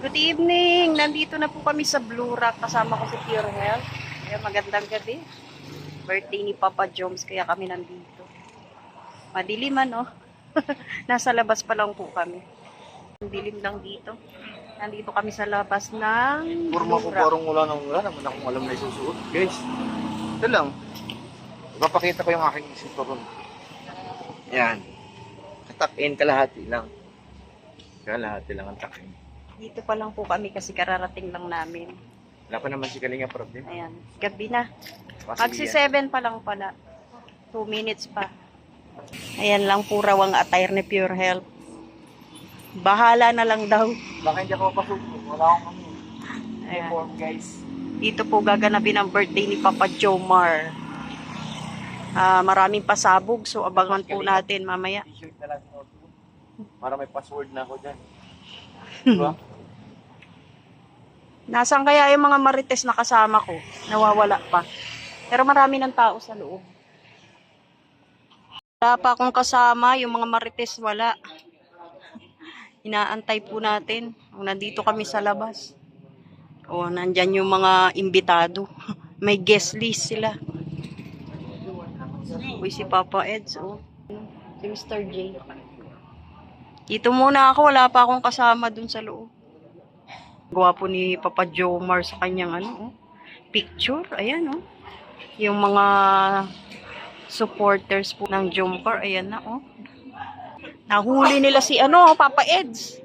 Good evening! Nandito na po kami sa Blue Rock. Kasama ko si Pure Health. Kaya magandang gabi. Birthday ni Papa Joms, kaya kami nandito. Madilim ano? Nasa labas pa lang po kami. Dilim lang dito. Nandito kami sa labas ng Forma ko Blue Rock. parang wala naman akong alam na isusuot. Guys, ito lang. Ipapakita ko yung aking sinturon. Yan. Tuck-in kalahati lang. Kalahati lang ang tuck-in. Dito pa lang po kami kasi kararating lang namin. Wala pa naman si Kalinga problem. Ayan. Gabi na. Kasi Magsi 7 pa lang pala. 2 minutes pa. Ayan lang po raw ang attire ni Pure Health. Bahala na lang daw. baka hindi ako papasok. Wala akong Ayan. uniform, guys. Dito po gaganapin ang birthday ni Papa Jomar. Maraming pasabog, so abangan po natin mamaya. T-shirt na lang sinuot ko. Para may password na ako dyan. Diba? Nasaan kaya yung mga marites na kasama ko? Nawawala pa. Pero marami ng tao sa loob. Wala pa akong kasama, yung mga marites wala. Inaantay po natin. Nandito kami sa labas. Nandyan yung mga imbitado. May guest list sila. Uy, si Papa Eds, si Mr. J. Dito muna ako, wala pa akong kasama dun sa loob. Gwapo ni Papa Jomar sa kanyang picture. Ayan, yung mga supporters po ng Jomcar, ayan na, Nahuli nila si Papa Eds.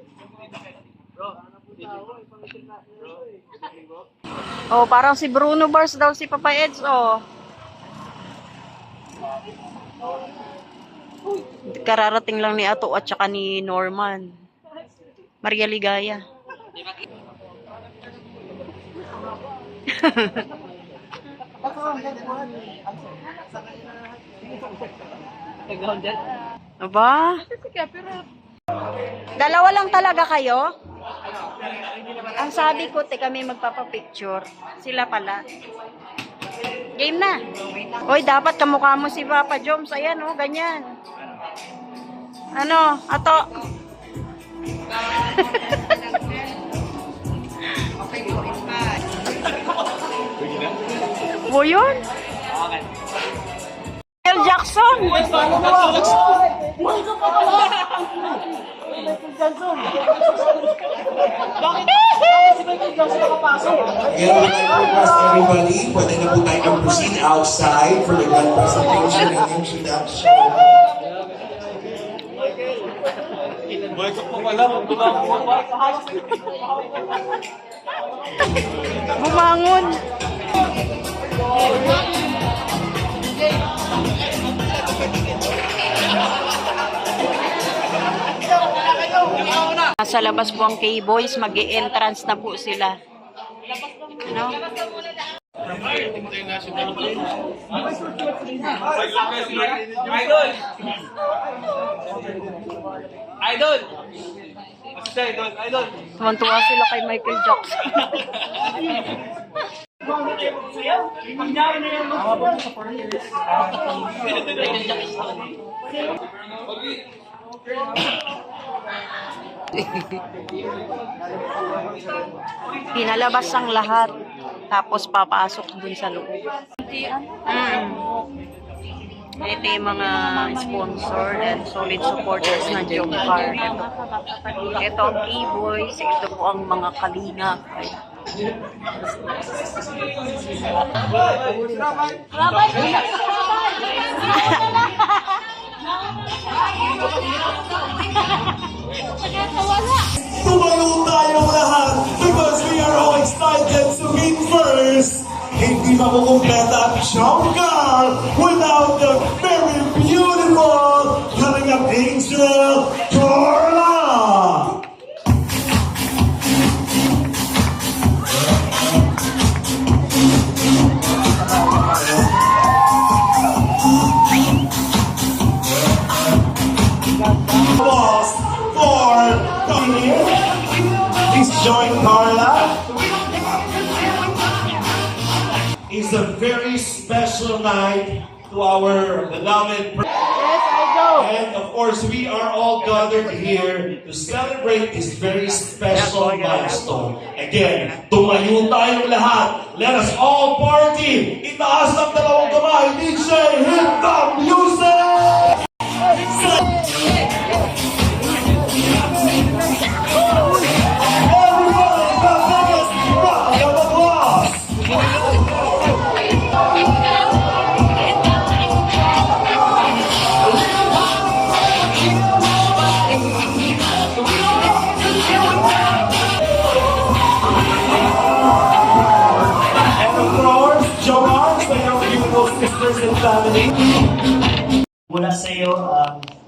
Parang si Bruno Mars daw si Papa Eds, Kararating lang ni Ato at saka ni Norman. Maria Ligaya. Aba? Dalawa lang talaga kayo? Ang sabi ko, kami magpapapicture. Sila pala. Game na. Hoy, dapat kamukha mo si Papa Joms. Ayan, ganyan. Ato? Mo yun? Michael Jackson. Again, I would like to request everybody, pwede na po tayo mag-proceed outside for the grand presentation and introduction. Bumangon. Nasa labas po ang K-Boys, mag-e-entrance na po sila. Idol! Idol! Tuwan-tuwa sila kay Michael Jackson. Pinalabas ang lahat. Tapos papasok dun sa loob. Ito yung mga sponsor and solid supporters ng Jomcar. Ito ang K-Boys. Ito po ang mga kalinga. Tumayo tayong lahat because we are all excited to meet first. Hindi makukumpeta ang Jomcar without the very beautiful Kalingap Angel, Carla! Applause for please join Carla. It's a very special night to our beloved. Yes, I go. And of course, we are all gathered here to celebrate this very special milestone. Again, tumayo tayong lahat. Let us all party! Itaas ng dalawang kamay. DJ, hit the music! Everybody, the biggest round of applause! And of course, Jomar, sa iyong beautiful sisters and family. Mula sa iyo,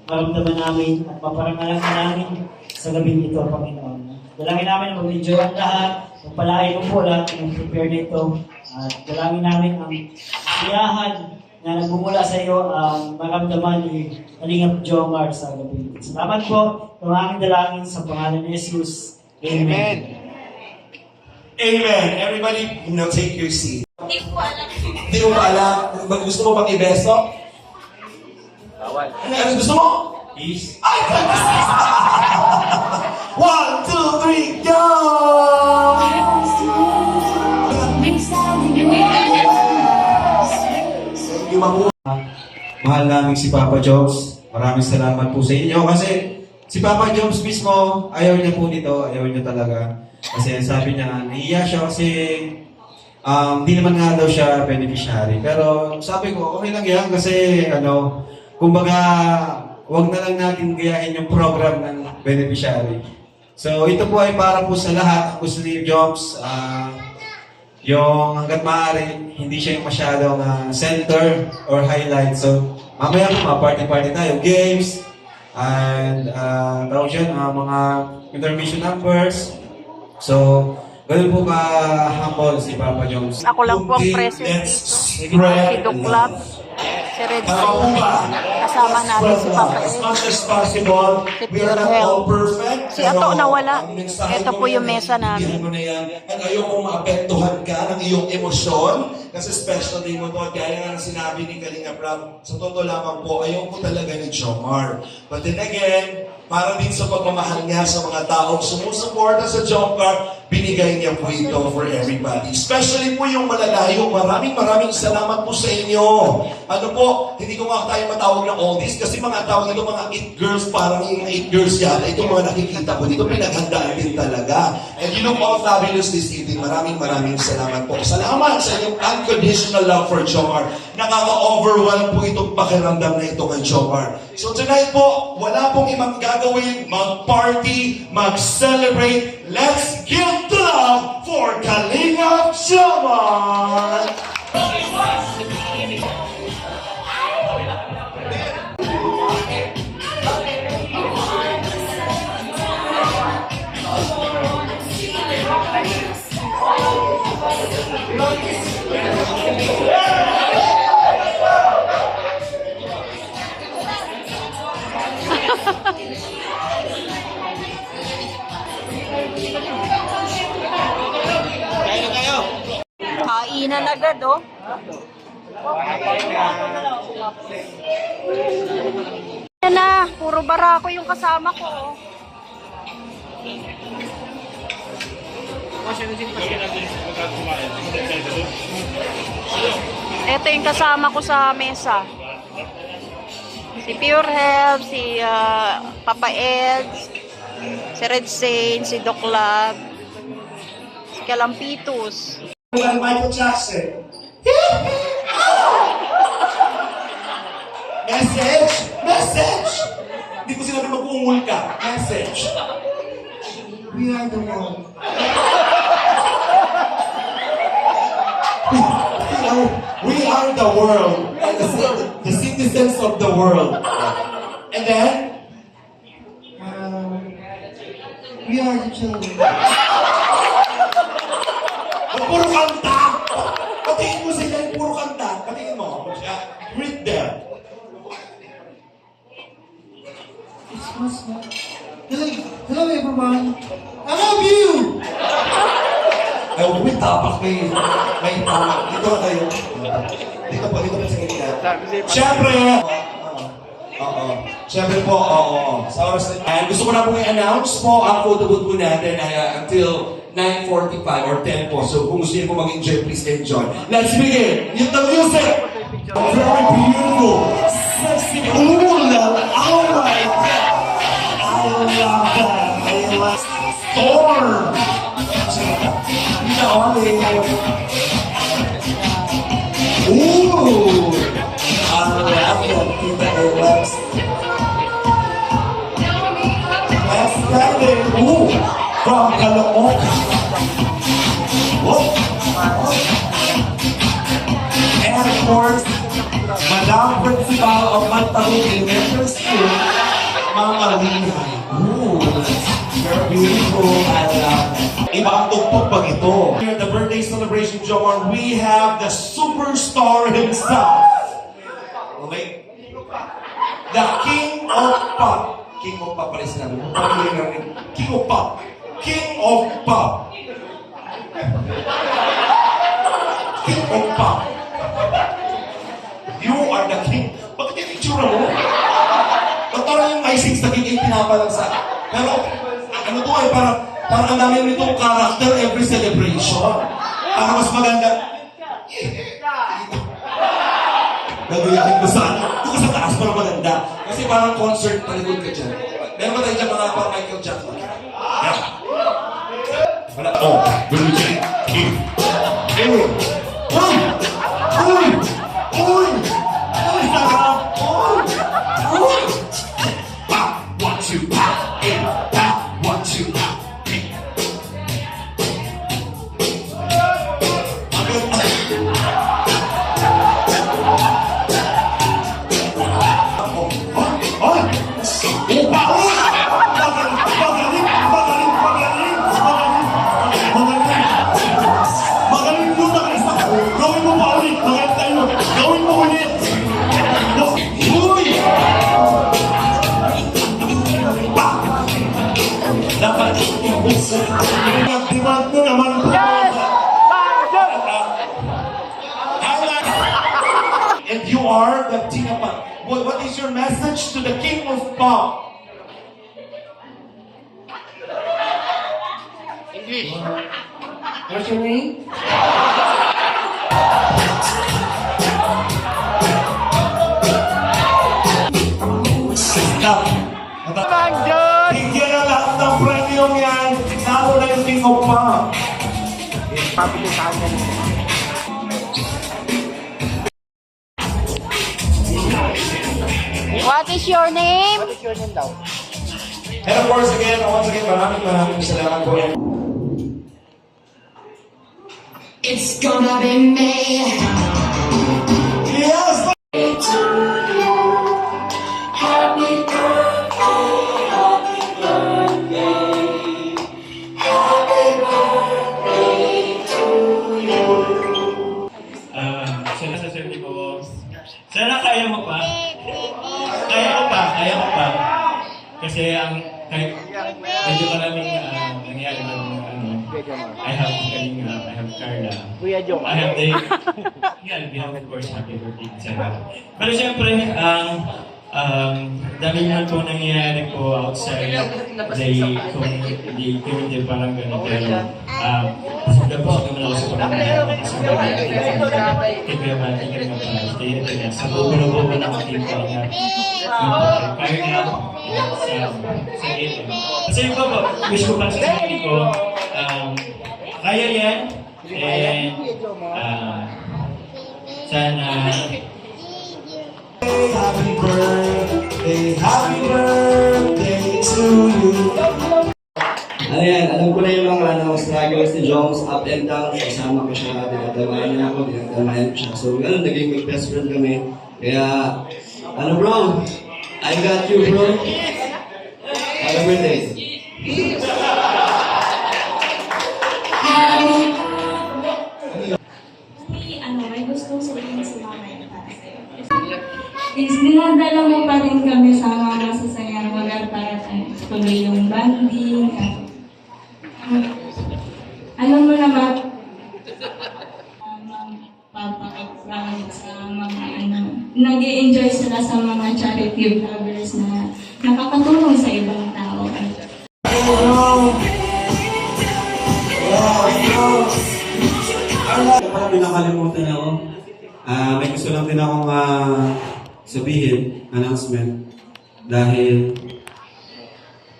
maramdaman namin at maparangalan ka namin sa gabing ito, Panginoon. Dalangin namin na mag-enjoy ang lahat, magpalain mo po lahat ng prepare nito, at dalangin namin ang siyahan na nagmumula sa iyo ang maramdaman ni Kalingap Jomar sa gabi. Salamat po, ang aming dalangin sa pangalan ni Jesus. Amen. Amen. Everybody, take your seat. Hindi mo ba alam? Gusto mo bang ibeso? Bawal. Ano gusto mo? Peace. Ay, 1, 2, 3, go! Thank you, Mamu. Mahal namin si Papa Jobs. Maraming salamat po sa inyo kasi si Papa Jobs mismo, ayaw niya po nito, ayaw niya talaga. Kasi sabi niya, nahiya siya kasi hindi naman nga daw siya beneficiary. Pero sabi ko, okay lang yan kasi kumbaga, huwag na lang natin gayahin yung program ng beneficiary. So ito po ay para po sa lahat. Ang gusto ni Jobs, yung hanggat maaari, hindi siya yung masyadong center or highlight. So, mamaya po, party-party tayo, games, and tawag dyan, mga intermission numbers. So, ganun po ka-humble si Papa Jones. Ako lang po ang Okay, present let's dito. spread Si Duklap, si Red Sea, kasama natin si Papa As Ed. much as possible, Si we are not Pierre all perfect. Si Ato nawala. ang mensahe Ito ko po yan, yung mesa namin. intindihan mo na yan. At ayokong maapektuhan ka ng iyong emosyon. Kasi special day mo to. At gaya nga ng sinabi ni Kalinga Prab, sa totoo lamang po, ayoko talaga ni Jomar. But then again, para din sa pagmamahal niya sa mga taong sumusuporta sa Jomar, binigay niya po ito for everybody. Especially po yung malalayo. Maraming salamat po sa inyo. Ano po, hindi ko nga tayo matawag ng oldies kasi mga tawag ito mga it girls, parang yung it girls yan. Ito mga nakikita ko dito, pinaghandaan din talaga. And you look all fabulous this evening. Maraming salamat po. Salamat sa inyong unconditional love for Jomar. Nakaka-overwhelm po itong pakiramdam na ito kay Jomar. So tonight po, wala pong ibang gagawin, mag-party, mag-celebrate. Let's give the love for Kalingap Jomar! Kainan agad, oh. Yan na, puro barako yung kasama ko, oh. Ito yung kasama ko sa mesa. Si Pure Health, si Papa Eds, si Red Saint, si Duklap, si Kalampitus. Michael Jackson. Message! Message! Hindi ko sinabi mag-uungol ka. Message. We are the world. We are the world. And the citizens of the world. And then? We are the children. Puro kanta! Patingin mo sila yung puro kanta. Patingin mo. Read them. Hello everyone. I love you! Ay, huwag mo tapak may tamak. Dito ka tayo. Dito po sa gitna. Siyempre! Oo. Siyempre po, oo. Sa oras na, and gusto ko na pong i-announce po ang photo booth po natin until 9:45 or 10 po. So kung gusto niyo po mag-enjoy, please enjoy. Let's begin! Hit the music! Very beautiful! Sexy! Ooh, alright! I love that! I love Storm! Ooh! I love that! Kita Alex. Let's get it! Ooh! From Caloocan. Whoa! And of course, Madam Principal of Mantahook Elementary School, Mama Lina. Ooh! Very beautiful. I love it. Iba ang tugtog pag ito. Here at the birthday celebration, Jomar, we have the superstar himself. Okay? The King of Pop. King of Pop pala sinabi mo. King of Pop. King of Pop. King of Pop. You are the king. Bakit yung itsura mo? Ba't parang yung I6 naging pinapalang sa... Pero, ano to ay parang ang dami nitong character every celebration. Para mas maganda. Gagayahin ko saan? Doon ka sa taas para maganda. Kasi parang concert, paligod ka dyan. Meron ba tayo dyan mga pang Michael Jackson? Yeah. Wala. Oh, Billie Jean. Uy! Uy! Uy! Uy! Uy! Sarap! Uy! Uy! Pop! 1, 2, pop! Pop! 1, 2, pop! Nagdimag mo naman po. And you are the King of Pop. What is your message to the King of Pop? English. What's your name? Stop. Bigyan na lahat ng premium yan. Lalo na yung King of Pop. What is your name? And of course, again, once again, maraming salamat po. It's gonna be me. Yes! Happy birthday, happy birthday, happy birthday to you. Sana sa sarili ko. Sana kaya mo pa. Kaya ko pa. Kasi ang kahit medyo maraming nangyari na I have Kalinga, I have Carla, I have Dave. Yeah, we have of course happy birthday Sarah. Pero siyempre, dami naman po nangyayari po outside kung hindi parang gano'n. Pero, tapos naman ako sa pamamayan. Kaya ba, sa bubulo-bulo ng team ko nga. Kaya nga, sa ito. Kasi yung ba, wish ko pa sa sarili ko, kaya yan, and sana Happy birthday to you. Ayan, alam ko na yung mga struggles ni Joms, up and down. Kasama ko siya, dinadamayan niya ako, dinadamayan ko siya. So, naging mag-best friend kami. Kaya, bro? I got you, bro. Happy birthday. May gusto sabihin si mama yun para sa'yo. Is dinadala mo pa rin kami sa mga masasayang lugar para tuloy yung banding. Alam mo naman, papakit sa mga nag-i-enjoy sila sa mga charity vloggers na nakakatulong sa ibang tao. Parang may nakalimutan ako. May gusto lang din akong sabihin, announcement. Dahil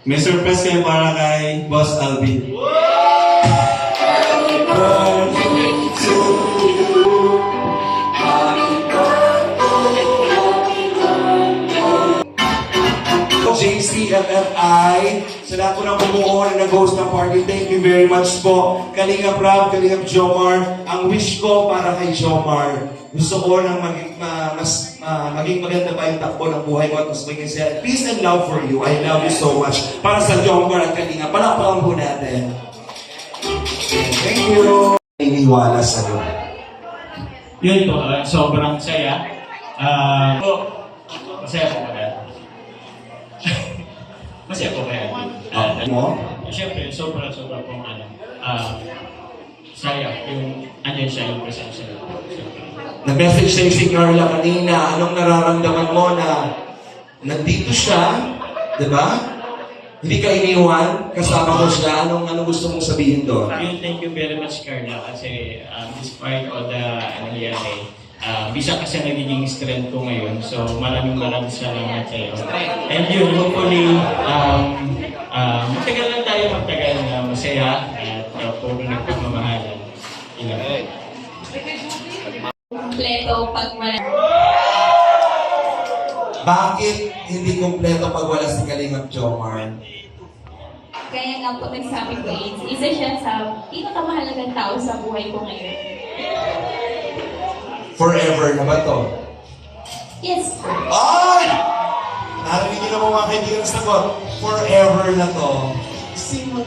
may surprise kayo para kay Boss Alvin. JCFFI, sa lahat po ng bumuo na nag-host ng party, thank you very much po. Kalingap Rab, Kalingap Jomar, ang wish ko para kay Jomar, gusto ko nang maging maganda pa yung takbo ng buhay ko at mas maging siya. Peace and love for you. I love you so much. Para sa Jomar at Kalingap, palakpakan po natin. Thank you. Iniwala sa'yo. Yun po, sobrang saya. Masaya po kaya. Masaya po kaya. Mo? Siyempre, sobrang pong saya. Yung andyan siya, yung presensya. Nag-message sa'yo si Carla kanina. Anong nararamdaman mo na nandito siya, di ba? Hindi ka iniwan, kasama ko siya. Anong gusto mong sabihin doon? Thank you very much, Carla, kasi despite all the nangyari, bisa kasi nagiging strength ko ngayon. So, maraming salamat sa iyo. And yun, hopefully, magtagal lang tayo na masaya at puro nagpagmamahalan. Kompleto pag wala. Bakit hindi kumpleto pag wala si Kalingap Jomar? Kaya nga po nagsabi ko, isa siya sa pinakamahalagang tao sa buhay ko ngayon. Forever na ba to? Yes. Ay! Narinig niyo naman mga kaibigan ang sagot. Forever na to. Sino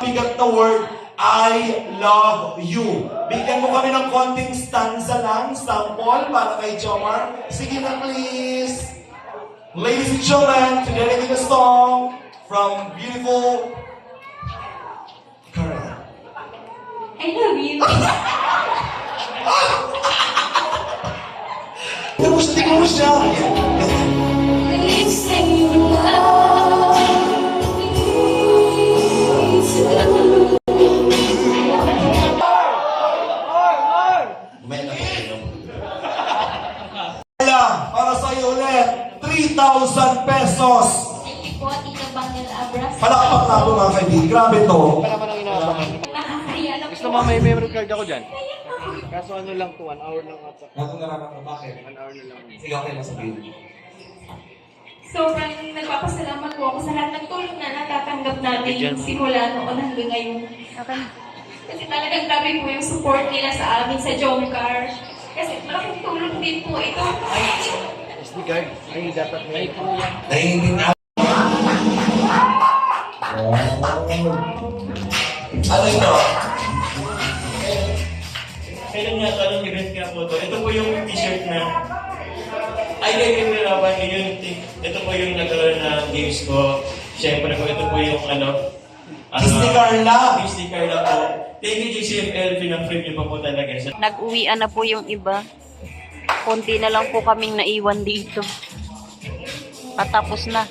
bigat na word, I love you. Bigyan mo kami ng konting stanza lang, sample, para kay Jomar. Sige na, please. Ladies and gentlemen, to dedicate a song from beautiful Carla. I love you. Tingnan mo siya. Please say you love me. May nakikinom. Para sa'yo ulit, 3,000 pesos. Thank you po, Tita Bangel Abras. Palakpak na ako mga kaibigan. Grabe to. Nakakaya na po. Gusto mo may memory card ako dyan? Kaso ano lang to, 1 hour lang ata. Ako nararamdaman bakit? 1 hour na lang. Sige, okay na sabihin. Sobrang nagpapasalamat po ako sa lahat ng tulong na natatanggap natin simula noon hanggang ngayon. Kasi talagang grabe po yung support nila sa amin sa Jomcar. Kasi malaking tulong din po ito. SD card. Ay, dapat may po yan. Nahihindin na. Ano ito? Kailan nga ito, anong event nga po ito? Ito po yung t-shirt na kay nilalaban yun. Ito po yung nagkaroon na games ko. Siyempre po, ito po yung Disney Carla. Disney Carla po. Thank you, JCFL. Pinang-frame niyo pa po talaga. Nag-uwian na po yung iba. Konti na lang po kaming naiwan dito. Patapos na.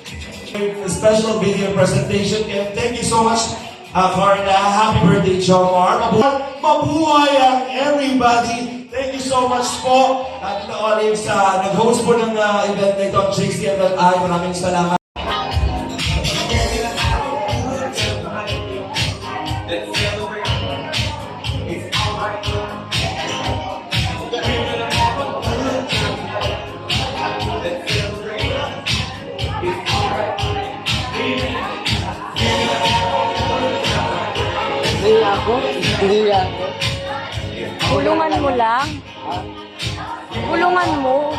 Special video presentation. And thank you so much, Carla. Happy birthday, Jomar. Mabuhay ang everybody. Thank you so much po. At Tita Olive sa nag-host po ng event na ito, JCFI. Maraming salamat. Bulungan mo lang. Bulungan mo.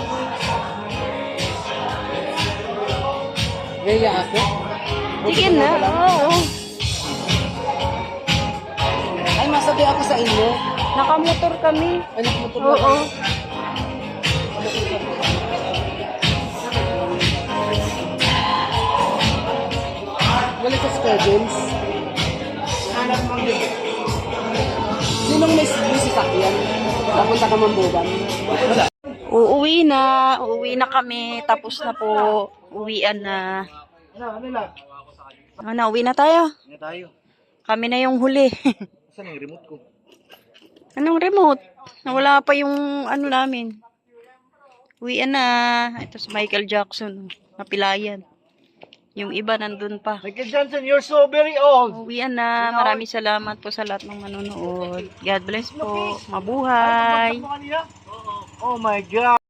Gaya ako? Sige na. Oo. Ay, masabi ako sa inyo. Nakamotor kami. Ay, nakamotor na Oo. kayo. Wala sa schedules. Sinong may sasakyan? Napunta ka Mambugan? Uuwi na kami. Tapos na po. Uwian na. Uwi na tayo. Ano tayo? Kami na yung huli. Saan yung remote ko? Anong remote? Nawala pa yung ano namin. Uwian na. Ito si Michael Jackson. Napilayan. Yung iba nandun pa. Michael Johnson, you're so very old. Uwian na. Maraming salamat po sa lahat ng manonood. God bless po. Mabuhay. Oh my God.